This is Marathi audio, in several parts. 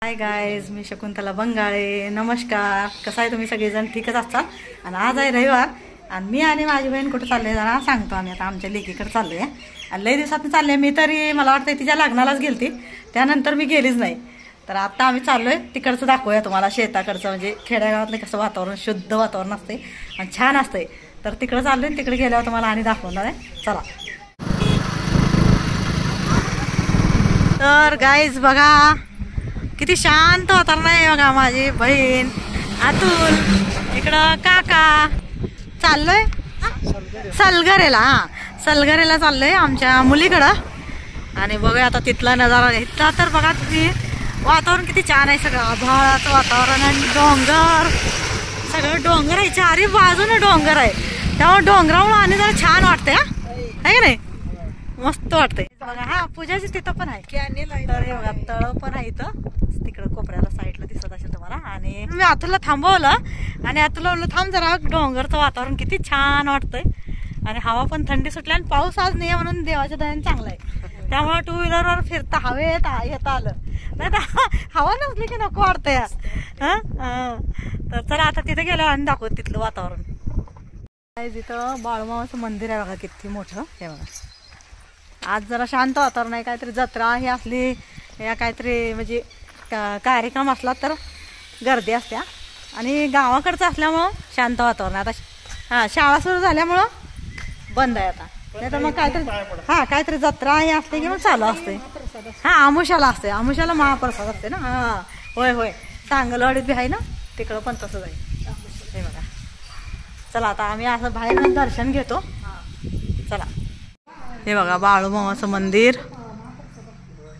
हाय गाईज, मी शकुंतला बंगाळे. नमस्कार. कसं आहे तुम्ही सगळेजण? ठीकच असतात. आणि आज आहे रविवार आणि मी आणि माझी बहीण कुठे चालले जरा सांगतो. आम्ही आता आमच्या लेकीकडे चाललोय आणि लई दिवसात चालले. मी तरी मला वाटतं तिच्या लग्नालाच गेलती, त्यानंतर मी गेलीच नाही. तर आता आम्ही चाललोय तिकडचं दाखवूया तुम्हाला, शेताकडचं. म्हणजे खेड्यागावातलं कसं वातावरण, शुद्ध वातावरण असते आणि छान असते. तर तिकडे चाललोय, तिकडे गेल्यावर तुम्हाला आणि दाखवणार आहे. चला. तर गाईज बघा किती शांत वातावरण आहे. बघा माझी बहीण अतुल, इकडं काका. चाललोय सलगरेला. सलगरेला चाललोय आमच्या मुलीकडं. आणि बघूया आता तिथला नजारा. इथला तर बघा तुम्ही, वातावरण किती छान आहे. सगळं आभाळाचं वातावरण आणि डोंगर, सगळं डोंगर आहे. चारी बाजूने डोंगर आहे, त्यामुळे डोंगरामुळे आणि जरा छान वाटतंय. आहे की नाही? मस्त वाटतंय. बघा हा पूजाची तिथं पण आहे. तर हे बघा तळ पण आहे इथं, तिकडं कोपऱ्याला साईडला दिसत असेल तुम्हाला. आणि मी अतुलला थांबवलं आणि अतुलला म्हणलं थांब जरा, डोंगरचं वातावरण किती छान वाटतंय. आणि हवा पण थंडी सुटली आणि पाऊस आज नाही म्हणून देवाच्या दयाने चांगला आहे. त्यामुळे टू व्हीलरवर फिरता हवेत येता आलं, नाही तर हवा नसली की नको वाटतंय. तर चला आता तिथे गेलो आणि दाखवत तिथलं वातावरण. तिथं बाळूमामाचं मंदिर आहे बघा, किती मोठं. हे बघा आज जरा शांत वातावरण आहे. काहीतरी जत्रा ही असली या काहीतरी म्हणजे कार्यक्रम असला तर गर्दी असत्या. आणि गावाकडचं असल्यामुळं शांत वातावरण. आता शाळा सुरू झाल्यामुळं बंद आहे आता. नाही तर मग काहीतरी काहीतरी जत्रा हे असते की मग चालू असते. आमुषाला असते, आमुषाला महाप्रसाद असते ना. होय होय, सांगलवाडीत बी आहे ना, तिकडं पण तसंच आहे. हे बघा चला आता आम्ही असं बाहेर दर्शन घेतो. चला. हे बघा बाळूमामाचं मंदिर,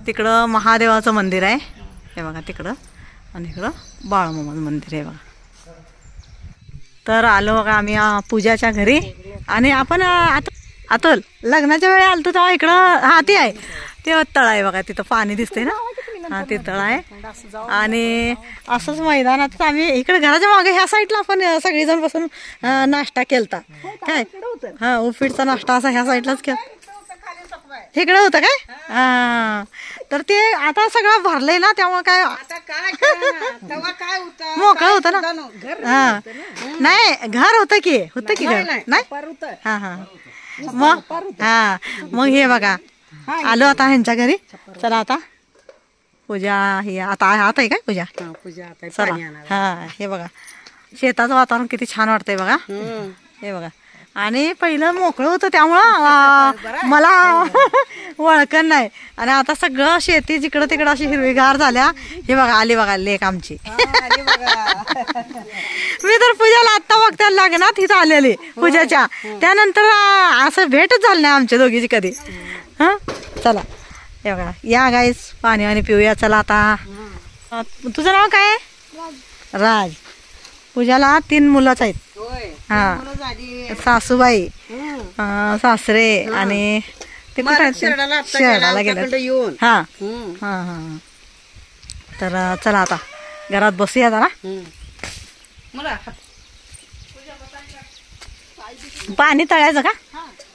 तिकडं महादेवाचं मंदिर आहे. हे बघा तिकडं, आणि इकडं बाळूमामाचं मंदिर आहे बघा. तर आलो बघा आम्ही पूजाच्या घरी. आणि आपण अतुल लग्नाच्या वेळी आलतो तेव्हा इकडं ते आहे, ते तळ आहे बघा, तिथं पाणी दिसते ना, ते तळ आहे. आणि असंच मैदानात आम्ही इकडे घराच्या मागे ह्या साईडला आपण सगळेजण बसून नाश्ता केलता. काय उपीटचा नाश्ता असा ह्या साईडलाच केला. इकडे होतं काय? तर ते आता सगळं भरलंय ना, त्यामुळे काय मोकळं होतं ना. नाही घर होतं की घर नाही. मग हे बघा आलो आता ह्यांच्या घरी. चला आता पूजा ही आता आहे काय पूजा. चला. हे बघा शेताचं वातावरण किती छान वाटतंय बघा. हे बघा. आणि पहिलं मोकळं होतं त्यामुळं मला ओळखण नाही. आणि आता सगळं शेती जिकडं तिकडं अशी हिरवीगार झाल्या. हे बघा आली बघा लेक आमची. मी तर पूजाला आत्ता बघता लग्नात इथं आलेली पूजाच्या, त्यानंतर असं भेटच झालं नाही आमच्या दोघीची कधी. चला. हे बघा या गाईस, पाणी आणि पिऊया. चला आता. तुझं नाव काय आहे? राज. पूजाला 3 मुलंच आहेत. सासूबाई, सासरे आणि ते शहराला गेले. तर चला आता घरात बसूया जरा. पाणी तळायचं का?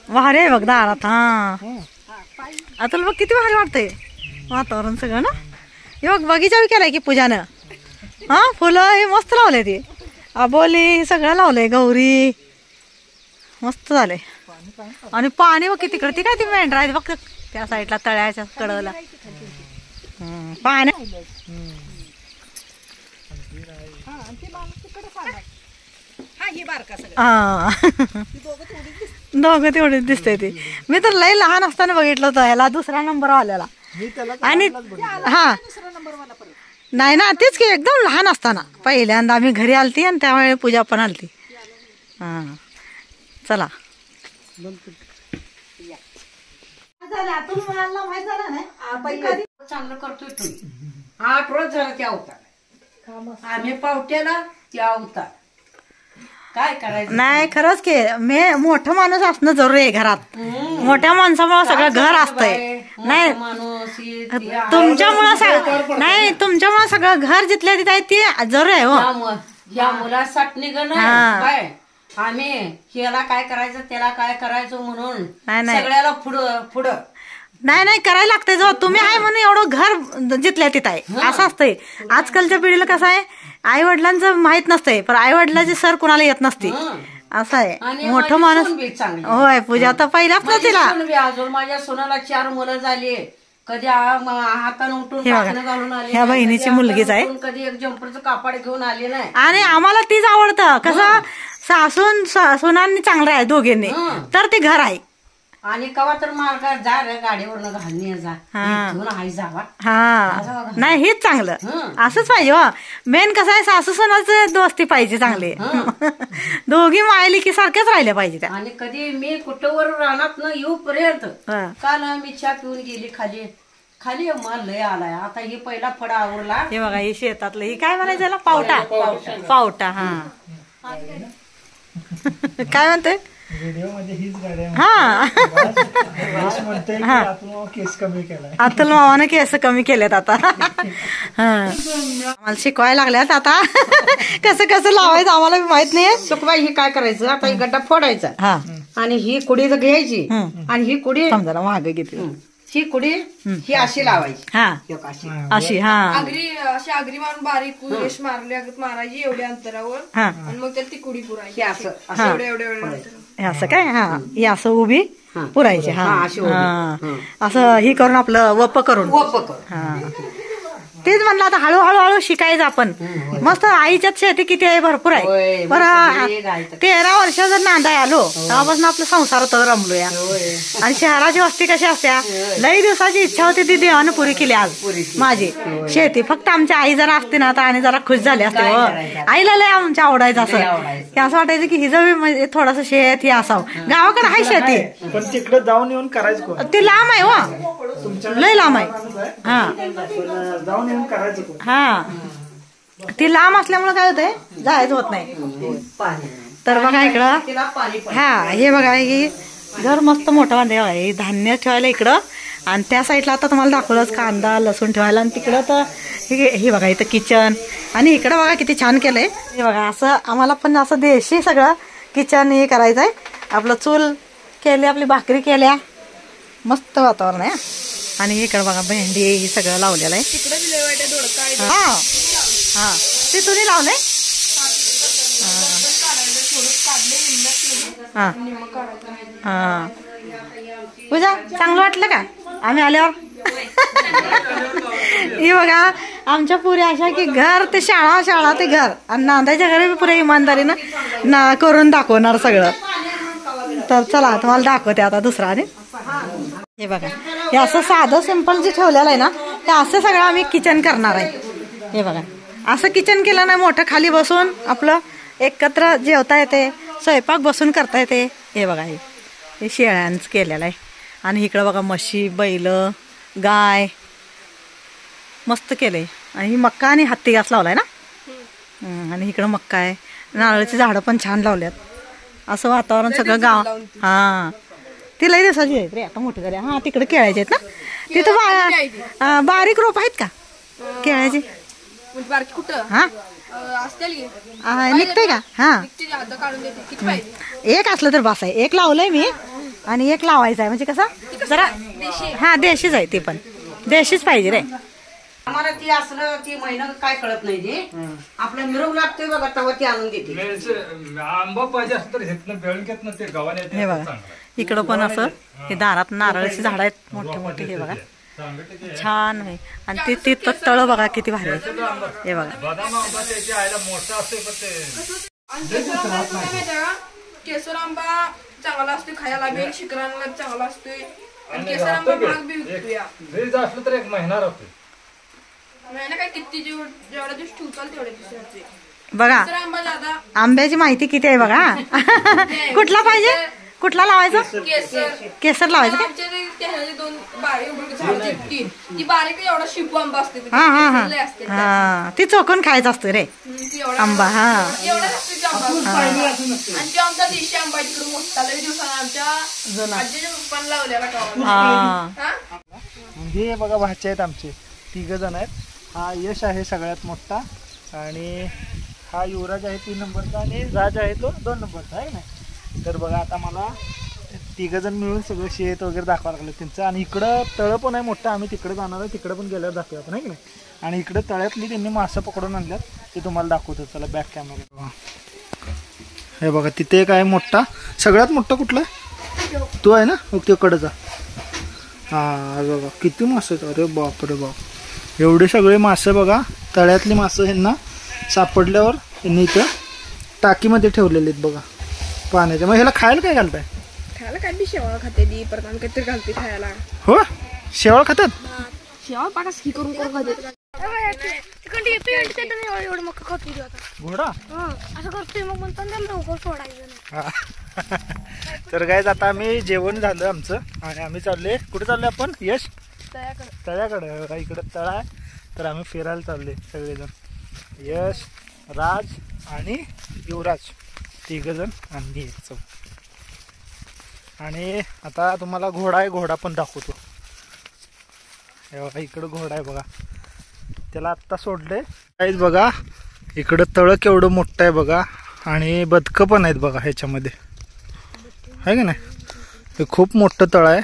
भारी आहे बघ दारात. आता बघ किती भारी वाटतंय वातावरण सगळं ना. हे बघ बगीचा बी केलाय की पूजानं. फुलं हे मस्त लावले, ते आबोली सगळं लावलंय, गौरी मस्त झालंय. आणि पाणी बघ किती तिकडे, ती काय ती मेंढरा आहे बघ त्या साईडला तळ्याच्या कडला पाणी. दोघं तेवढीच दिसते ती. मी तर लय लहान असताना बघितलं होतं ह्याला 2रा नंबर आलेला. आणि नाही ना, तेच की एकदम लहान असताना पहिल्यांदा आम्ही घरी आलती आणि त्यावेळी पूजा पण आलती. चला. चांगलं करतोय तुम्ही. 8 रोज झालं त्या अवतार. आम्ही पावट्याला त्या अवतार काय करायचं नाही. खरंच की मोठं माणूस असणं जरुरी आहे घरात. मोठ्या माणसामुळे सगळं घर असतंय. नाही तुमच्यामुळे नाही, तुमच्यामुळे सगळं घर जिथल्या तिथे आहे ते जरुरी आहे. हो या मुलासाठी काय आम्ही ह्याला काय करायचं त्याला काय करायचं म्हणून सगळ्याला पुढं नाही नाही करायला लागतंय. जो तुम्ही आहे म्हणून एवढं घर जिथल्या तिथं आहे असं असतंय. आजकालच्या पिढीला कसं आहे, आई वडिलांचं माहित नसतंय पण आई वडिलांची सर कुणाला येत नसते असं आहे. मोठं माणूस होय. पूजा तर पहिल्याच तिला अजून माझ्या सोनाला 4 मुलं झाली. कधी हातानं उठून घालून आले, ह्या बहिणीची मुलगीच आहे. कधी एक जम्परचं कापड घेऊन आले नाही. आणि आम्हाला तीच आवडतं. कसं सासून सुनांनी चांगलं आहे दोघींनी तर ते घर आहे. आणि कवा तर मार्ग जा रे गाडीवरनं घालणे जा आई जावा. हा नाही हेच चांगलं असंच पाहिजे हो. मेन कसं आहे सासू सुनाचं दोस्ती पाहिजे चांगली. दोघी मायली की सारख्याच राहिल्या पाहिजे त्या. आणि कधी मी कुठवर रानात न येऊपर्यंत काल मी चहा पिऊन गेली खाली खाली माल लय आलाय. आता ही पहिला फड आवरला. हे बघा ही शेतातलं ही काय म्हणायचं त्याला पावटा पावटा. हा काय म्हणते व्हिडिओ मध्ये हीच गाडी हा केस कमी केलाय. अतुल मामाने केस कमी केलेत आता. आम्हाला शिकवायला लागल्यात आता कसं कसं लावायचं आम्हाला माहित नाही. सुकबाई ही काय करायचं आता ही गड्डा फोडायचा हा आणि ही कुडी घ्यायची आणि ही कुडी समजा महाग घेतली. ही कुडी ही अशी लावायची. हा अशी हा अशी आगरी मारून बारीक रेष मारायची एवढ्या अंतरावर आणि मग त्यात ती कुडी पुरायची असं एवढ्या एवढ्या एवढ्या असं काय. हा ही असं उभी पुरायची. हा अशी उभी. असं ही करून आपलं वप करून. हा तेच म्हणलं आता हळूहळू हळू शिकायचं आपण. मस्त आईच्यात शेती किती आहे भरपूर आहे. बरं 13 वर्ष जर नांदाय आलो तेव्हापासून आपलं संसार तर रमलोया. आणि शहराची वस्ती कशी असत्या लई दिवसाची इच्छा होती ती देवानं पुरी केली आज माझी शेती. फक्त आमच्या आई जरा असते ना आता आणि जरा खुश झाले असते. आईला लय आमच्या आवडायचं असं की असं वाटायचं की हिचं बी म्हणजे थोडस शेत हे असावं. गावाकडे आहे शेती पण तिकडे जाऊन येऊन करायचं ते लांब आहे हो लय लांब आहे. हा जाऊन येऊन करायचं हा ती लांब असल्यामुळे काय होतंय जायचं होत नाही. तर बघा इकडं हा हे बघा ही घर मस्त मोठं बांधले. हे धान्य ठेवायला इकडं आणि त्या साईडला आता तुम्हाला दाखवलंच कांदा लसूण ठेवायला. आणि तिकडं तर हे बघा इथं किचन आणि इकडं बघा किती छान केलंय. हे बघा असं आम्हाला पण असं देशी सगळं किचन हे करायचं आहे. आपलं चूल केली आपली भाकरी केल्या मस्त वातावरण आहे. आणि इकडं बघा भेंडी हे सगळं लावलेलं आहे. हा हा ते तुम्ही लावलंय. हा हा पूजा चांगलं वाटलं का आम्ही आल्यावर. हे बघा आमच्या पुऱ्या अशा की घर ते शाळा शाळा ते घर आणि नांदायच्या घरी पुऱ्या इमानदारीनं ना करून दाखवणार सगळं. तर चला तुम्हाला दाखवते आता दुसरा. आणि हे बघा हे असं साधं सिंपल जे ठेवलेलं आहे ना ते असं सगळं आम्ही किचन करणार आहे. हे बघा असं किचन केलं नाही मोठं खाली बसून आपलं एकत्र जेवता येते स्वयंपाक बसून करता येते. हे बघा हे शेळ्यांचं केलेलं आहे. आणि इकडं बघा म्हशी बैल गाय मस्त केलंय. आणि ही मक्का आणि हत्ती घास लावलाय ना. आणि इकडं मक्का आहे नारळाची झाडं पण छान लावल्यात. असं वातावरण सगळं गाव. हा ती लई दिवसाची आहेत रे आता मोठी झाली. हा तिकडे केळायचे आहेत ना तिथं बारीक रोप आहेत का केळायचे. हा निघतंय का. हा एक असलं तर बस आहे. एक लावलंय मी आणि एक लावायचं आहे म्हणजे कसं जरा हा देशीच आहे. ते पण देशीच पाहिजे रे. आम्हाला ती असलं ती महिना काय कळत नाही. ते आपला मिरवू लागतोय बघा तेव्हा ती आणून देते. आंबा पाहिजे असं तर घेतलं बेळून घेत ना ते गव्हाने. हे बघा इकडं पण असं हे दारात नारळाची झाडं आहेत मोठे मोठे. हे बघा छान आहे. आणि ते तिथं तळ बघा किती भारी आहे. हे बघा बदाम आंबा त्याच्या आईला मोठा असते पण ते केसर आंबा चांगला असतो खायला बी शिकरांना चांगला असतोय. केसर आंबा महाग बी विकतोया असलं तर 1 महिना राहतोय. महिना काय किती जेवढ्या दिवस ठेवताल तेवढ्या दिवस. बघा आंब्याची माहिती किती आहे बघा. कुठला पाहिजे कुठला लावायचं केसर लावायचं का. ती बारीक एवढा शिपू आंबा असते. हा हा हा हा ती चोखून खायचं असतं रे आंबा. हा आणि आमचा देशी आंबा तिकडे मोठा लई दिवसाला आमच्या आजीच्या पप्पांना लावलेला. हे बघा भाचे आहेत आमचे 3 जण आहेत. हा यश आहे सगळ्यात मोठा आणि हा युवराज आहे 3 नंबरचा आणि राज आहे तो 2 नंबरचा आहे ना. तर बघा आता मला तिघजण मिळून सगळं शेत वगैरे दाखवायला लागलं त्यांचं. आणि इकडं तळं पण आहे मोठं, आम्ही तिकडे जाणार आहे, तिकडे पण गेल्यावर दाखवूया आपण आहे की नाही. आणि इकडे तळ्यातली त्यांनी मासं पकडून आणल्यात ते तुम्हाला दाखवतो. चला बॅक कॅमेरा. हे बघा तिथे एक आहे मोठा, सगळ्यात मोठा कुठला तो आहे ना, मग तो कडचा. हां बघा किती मासे आहेत, अरे बापरे बाप, एवढे सगळे मासे बघा. तळ्यातली मासं ह्यांना सापडल्यावर यांनी इथं टाकीमध्ये ठेवलेले आहेत बघा पाण्याच्या. मग ह्याला खायला काय घालताय? खायला काय बी शेवाळ खाते दी, परत आम्ही काहीतरी घालते खायला. हो शेवाळ खातात? शेवाळ पाकास ही करून खाते. एवढं मग खातो घोडा असं करतोय, मग म्हणतो लवकर सोडायचं. तर काय आता आम्ही जेवण झालं आमचं आणि आम्ही चालले. कुठे चालले आपण यश? तळ्याकडे. इकडे तळा आहे तर आम्ही फिरायला चालले सगळेजण, यश, राज आणि युवराज तिघजण आणि चौ. आणि आता तुम्हाला घोडा आहे, घोडा पण दाखवतो. हे बघा इकडं घोडा आहे बघा, त्याला आत्ता सोडले काहीच बघा. इकडं तळं केवढं मोठं आहे बघा आणि बदकं पण आहेत बघा ह्याच्यामध्ये आहे का नाही. हे खूप मोठं तळं आहे.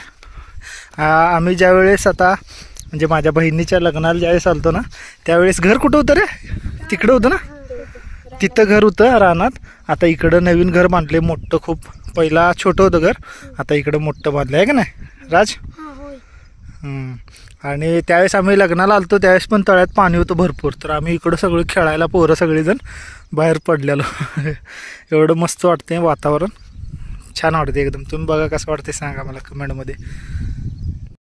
आम्ही ज्यावेळेस आता म्हणजे माझ्या बहिणीच्या लग्नाला ज्यावेळेस आलतो ना त्यावेळेस घर कुठं होतं रे? तिकडं होतं ना, तिथं घर होतं रानात. आता इकडं नवीन घर बांधले मोठं खूप. पहिला छोटं होतं घर, आता इकडं मोठं बांधलं आहे का नाही राज? आणि त्यावेळेस आम्ही लग्नाला आलतो त्यावेळेस पण तळ्यात पाणी होतं भरपूर. तर आम्ही इकडं सगळं खेळायला पोरं सगळेजण बाहेर पडलेलो. एवढं मस्त वाटते वातावरण, छान वाटते एकदम. तुम्ही बघा कसं वाटते सांगा मला कमेंटमध्ये.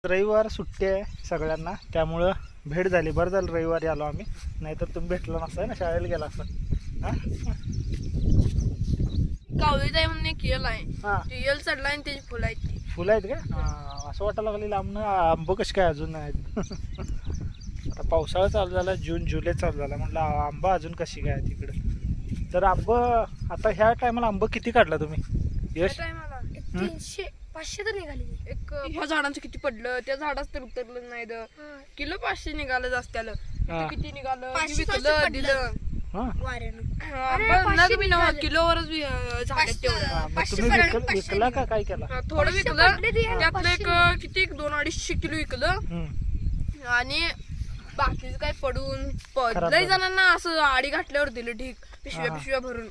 रविवार सुट्टी आहे सगळ्यांना त्यामुळं भेट झाली. बरं झालं रविवारी आलो आम्ही, नाहीतर तुम्ही भेटला नसता ना, शाळेला गेला असता. हां कावळीचा आहे म्हणून एक यल आहे, हां यल चढला आणि त्याची फुलं आहेत. फुलं आहेत का? हां असं वाटायला लागले लांबनं. आंबं कशी काय अजून आहेत? आता पावसाळा चालू झाला, जून जुलै चालू झाला, म्हटलं आंबा अजून कशी काय आहे तिकडं. तर आंबं आता ह्या टायमाला आंबं किती काढला तुम्ही यश? 300-500 तर निघाली. एक ह्या झाडांचं किती पडलं, त्या झाडाच तर उतरलं नाही. किलो 500 निघालं जास्त. किती निघालं, 500 विकलं दिलं हां किलोवरच झाले तेवढं. मग तुम्ही विकला का काय केला? थोडं विकलं, त्यातलं एक किती 200-250 किलो विकलं. आणि बाकीचं काय पडून लई जणांना असं आडी घातल्यावर दिलं ढीक, पिशव्या भरून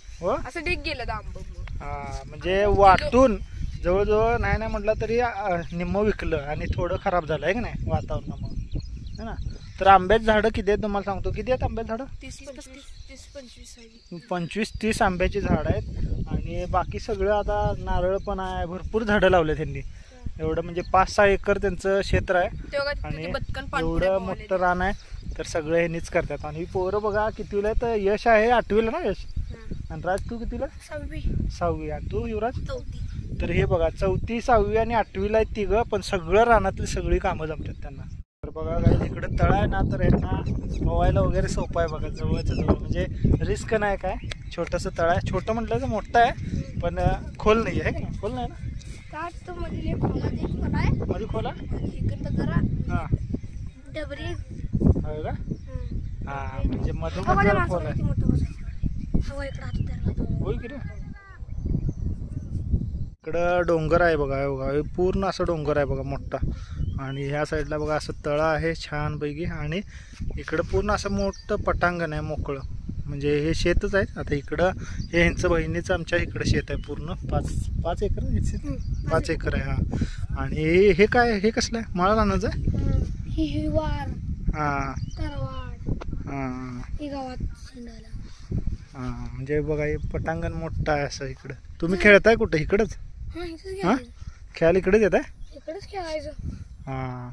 असं ढीक गेलं आंब. म्हणजे वाटून जवळजवळ नाही म्हटलं तरी निम्म विकलं आणि थोडं खराब झालं आहे का नाही वातावरणामुळे है ना. तर आंब्याची झाडं किती आहेत तुम्हाला सांगतो. किती आहेत आंब्याची झाडं? 25-30 आंब्याची झाडं आहेत. आणि बाकी सगळं आता नारळ पण आहे, भरपूर झाडं लावले त्यांनी. एवढं म्हणजे 5-6 एकर त्यांचं क्षेत्र आहे आणि एवढं मोठं रान आहे. तर सगळं ह्यांनीच करतात. आणि पोरं बघा कितवीला आहे. तर यश आहे 8वीला ना यश, आणि राज तू कितीला? 6वी. आणि तू युवराज? 4वी. तर हे बघा 4वी 6वी आणि 8वीला आहेत तिघं, पण सगळं रानातली सगळी कामं जमतात त्यांना. तर बघा काय इकडे तळ आहे ना, तर यांना पोवायला वगैरे सोपं आहे बघा, जवळच्या जवळ. म्हणजे रिस्क नाही काय, छोटंसं तळ आहे. छोटं म्हटलं तर मोठं आहे पण खोल नाही आहे का नाही? खोल नाही ना मध्ये खोला. हां डबरी हो का? हां म्हणजे मधून खोल आहे. होय की रे. इकडं डोंगर आहे बघा, पूर्ण असं डोंगर आहे बघा मोठा. आणि ह्या साईडला बघा असं तळं आहे छान पैकी. आणि इकडं पूर्ण असं मोठं पटांगण आहे मोकळं, म्हणजे हे शेतच आहे. आता इकडं हे ह्यांचं बहिणीचं आमच्या इकडं शेत आहे पूर्ण 5 एकर 5 एकर आहे. हां आणि हे काय, हे कसलं आहे? माळा रानाचं आहे. हां हां हां म्हणजे बघा हे पटांगण मोठं आहे असं. इकडं तुम्ही खेळताय कुठं? इकडंच? हां खेळायला इकडेच येत आहे? इकडेच खेळायचं. हां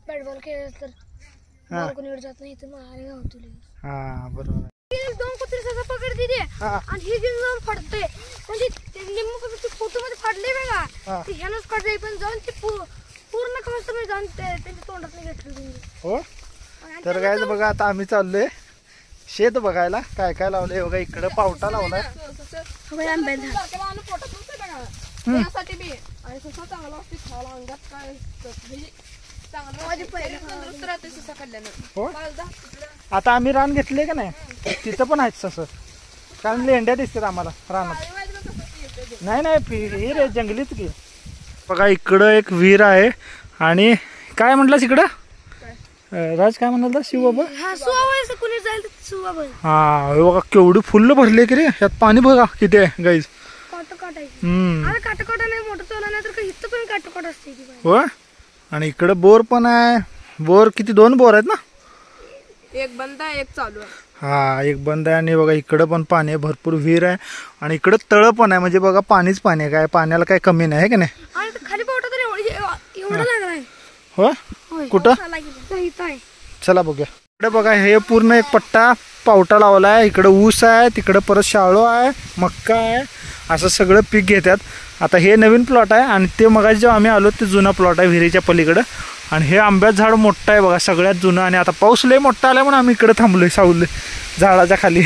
बॅट बॉल खेळायचं तर कोणीकडे जात नाही तर मारे गावतो. हां बरोबर. 2 कुत्री सगळं पकडते ते आणि हे घेऊन जाऊन फडतंय. म्हणजे लिंबू फोटो मध्ये फाडले बघा, ते ह्यानंच काढले. पण जाऊन ते पूर्ण खमस्त जाऊन त्यांच्या तोंडात घेतलं. हो तर काय बघा आता आम्ही चाललोय शेत बघायला काय काय लावलंय बघा. इकडं पावटा लावलाय. त्यासाठी बी आणि सुसा चांगला असते खायला. अंगात काय तंदुरुस्त राहते सुसा खाल्ल्यानं. हो आता आम्ही रान घेतले का नाही, तिथं पण आहेत ससं, कारण लेंड्या दिसतात आम्हाला रानात. नाही नाही विहीर आहे जंगलीत की. बघा इकडं एक विहीर आहे. आणि काय म्हटलंस इकडं राज काय म्हणाल शिवबाबा? हा बघा केवढी फुल्ल भरले की रे. यात पाणी बघा किती आहे गाईज. हो. आणि इकडं बोर पण आहे. बोर किती 2 बोर आहेत ना. एक बंद आहे एक चालू आहे. हा एक बंद आहे. आणि बघा इकडं पण पाणी आहे भरपूर विहीर आहे. आणि इकडं तळ पण आहे म्हणजे बघा पाणीच पाणी आहे. काय पाण्याला काय कमी नाही आहे का नाही. खाली एवढा लागलाय. हो कुठं चला बघूया. इकडे बघा हे पूर्ण एक पट्टा पावटा लावला आहे. इकडं ऊस आहे तिकडं परत शाळो आहे मक्का आहे असं सगळं पीक घेतात. आता हे नवीन प्लॉट आहे आणि ते मगाशी जेव्हा आम्ही आलो ते जुना प्लॉट आहे विहिरीच्या पलीकडं. आणि हे आंब्याचं झाड मोठं आहे बघा सगळ्यात जुनं. आणि आता पाऊस लय मोठा आला म्हणून आम्ही इकडे थांबलोय सावले झाडाच्या खाली.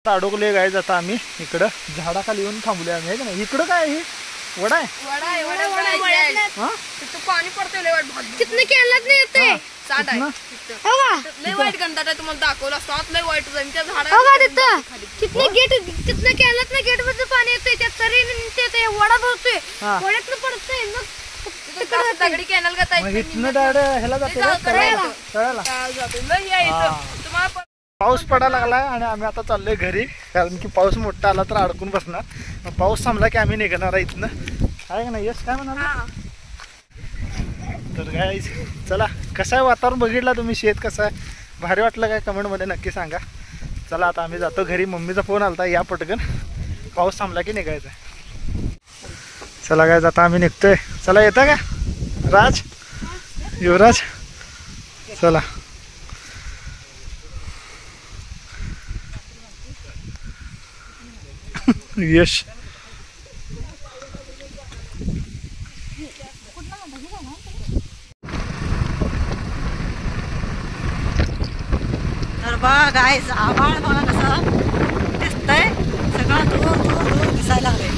अडकलोय गायज आता आम्ही इकडं झाडाखाली येऊन थांबलोय आम्ही. आहे ना. इकडं काय हे वडा आहे. पाणी पडतंय लय वाईट. कितने केळलाच नाही येते. साठ आहे लय वाईट गंधाट आहे. तुम्हाला दाखवला सात लय वाईट जमीनच्या कितने केळलाच ना गेट मध्ये पाणी येते. त्यात सरी वडा भरतोय वड्यातनं पडतंय मग दगडी कॅनल का ह्याला जाते तुम्हाला. पाऊस पडायला लागलाय आणि आम्ही आता चाललोय घरी. कारण की पाऊस मोठा आला तर अडकून बसणार. मग पाऊस थांबला की आम्ही निघणार आहे इथनं. आहे का नाही. यस काय म्हणाल. तर काय चला कसं आहे वातावरण बघितला तुम्ही. शेत कसं आहे भारी वाटलं काय कमेंटमध्ये नक्की सांगा. चला आता आम्ही जातो घरी. मम्मीचा फोन आलता या पटकन पाऊस थांबला की निघायचं आहे. चला काय आता आम्ही निघतोय. चला येता का राज युवराज. चला यश. तर बघा गाईज आभाळ बघा कसं दिसतंय. सगळं दूर दूर दूर दिसायला लागलंय.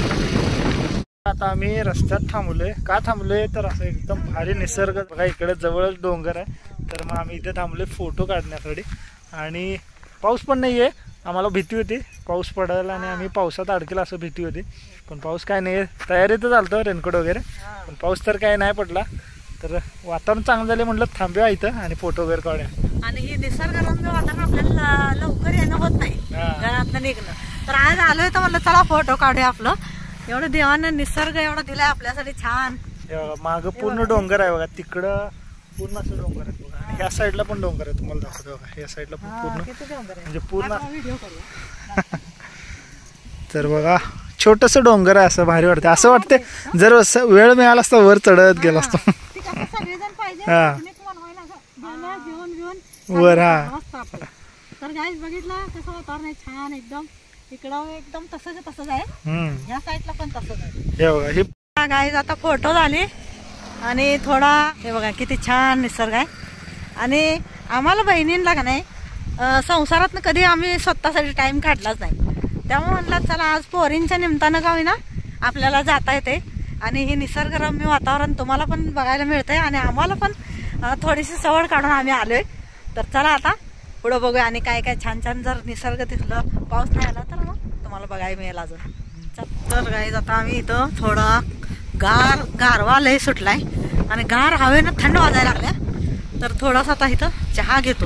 आता आम्ही रस्त्यात थांबलोय. का थांबलोय तर असं एकदम भारी निसर्ग बघा. इकडे जवळच डोंगर आहे. तर मग आम्ही इथे थांबलोय फोटो काढण्यासाठी. आणि पाऊस पण नाही आहे. आम्हाला भीती होती पाऊस पडायला आणि आम्ही पावसात अडकेल असं भीती होती. पण पाऊस काय नाही. तयारीतच आलतो रेनकोट वगैरे. पण पाऊस तर काय नाही पडला. तर वातावरण चांगलं झाले म्हटलं थांबूया इथं आणि फोटो वगैरे काढूया. आणि ही निसर्गरम्य वातावरण आपल्याला लवकर येणं होत नाही घरातनं निघणं. तर आज आलोय तर म्हणलं चला फोटो काढूया आपलं. एवढं देवानं निसर्ग एवढा दिलाय आपल्यासाठी छान. मागं पूर्ण डोंगर आहे बघा. तिकडं पूर्ण असं डोंगर आहे बघा. आणि ह्या साईडला पण डोंगर आहे. तुम्हाला दाखवतो बघा. या साईडला पण पूर्ण म्हणजे पूर्ण. तर बघा छोटस डोंगर आहे. असं भारी वाटते. असं वाटते जर वेळ मिळाला असता वर चढत गेला असतो. हा वर. हा तर गाईज बघितलं कसं वातावरण आहे छान एकदम. इकडं एकदम तसंच आहे. या साईडला पण तसंच आहे. हे बघा हे गाईज आता फोटो झाले आणि थोडा हे बघा किती छान निसर्ग आहे. आणि आम्हाला बहिणींना का नाही संसारातनं कधी आम्ही स्वतःसाठी टाइम काढलाच नाही. त्यामुळे म्हणलं चला आज पोरींच्या निमित्तानं का होईना आपल्याला जाता येते. आणि हे निसर्गरम्य वातावरण तुम्हाला पण बघायला मिळतंय आणि आम्हाला पण थोडीशी सवड काढून आम्ही आलोय. तर चला आता पुढं बघूया. आणि काय काय छान छान जर निसर्ग दिसलं पाऊस नाही आला तर मग तुम्हाला बघायला मिळेल अजून. तर गाईज आता आम्ही इथं थोडा गारवा लय सुटलाय आणि गार हवेनं थंड वाजायला लागल्या. तर थोडासा आता इथं चहा घेतो.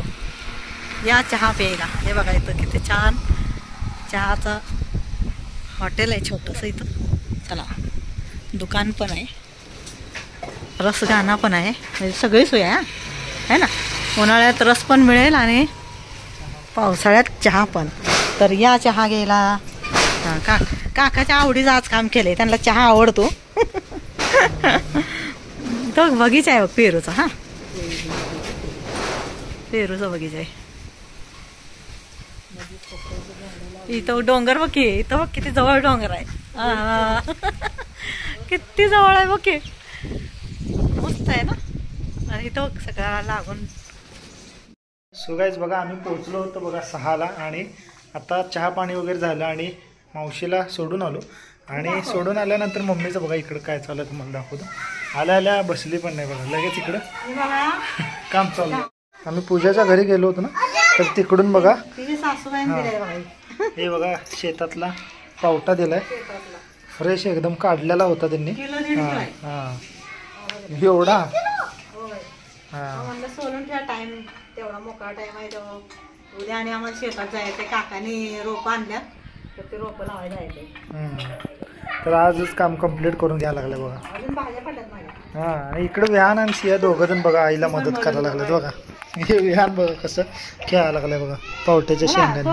या चहा प्यायला. हे बघा इथं किती छान चहाचं हॉटेल आहे छोटंसं इथं. चला दुकान पण आहे. रसगाणा पण आहे. म्हणजे सगळी सोय आहे ना. उन्हाळ्यात रस पण मिळेल आणि पावसाळ्यात चहा पण. तर या चहा घ्यायला. काकाच्या आवडीचं आज काम केलंय. त्यांना चहा आवडतो. तो बगीचा आहे बघ पेरूचा. हा पेरूचा बगीचा आहे. इथं डोंगर बघ की. इथं बघ किती जवळ डोंगर आहे. किती जवळ आहे बघ की. मस्त आहे ना. आणि इथं सगळ्या लागून. सो गाईज बघा आम्ही पोहोचलो होतो बघा 6ला. आणि आता चहा पाणी वगैरे झालं आणि मावशीला सोडून आलो. आणि सोडून आल्यानंतर मम्मीचं बघा इकडं काय चाललं तुम्हाला दाखवतो. आल्या बसली पण नाही बघा. लगेच इकडं काम चालू. आम्ही पूजाच्या घरी गेलो होतो ना. तर तिकडून बघा हे बघा शेतातला पावटा दिलाय. फ्रेश एकदम काढलेला होता त्यांनी. किलो दीड किलो आहे. हा एवढा. म्हणलं सोलून ठेवा, टाइम तेवढा मोकळा टाइम आहे तेव्हा. उद्या आणि आम्हाला शेतात जायचं, काकाने रोपं आणल्या तर ते रोपं लावायला जायचे. तर आजच काम कम्प्लीट करून घ्यायला लागलं बघा. अजून भाज्या पडल्यात माझ्या. हा इकडे विहान आणि सिया दोघं जण बघा आईला मदत करायला लागलेत बघा. हे विहान बघा कसं खेळायला लागलंय बघा पावट्याच्या शेंगाने.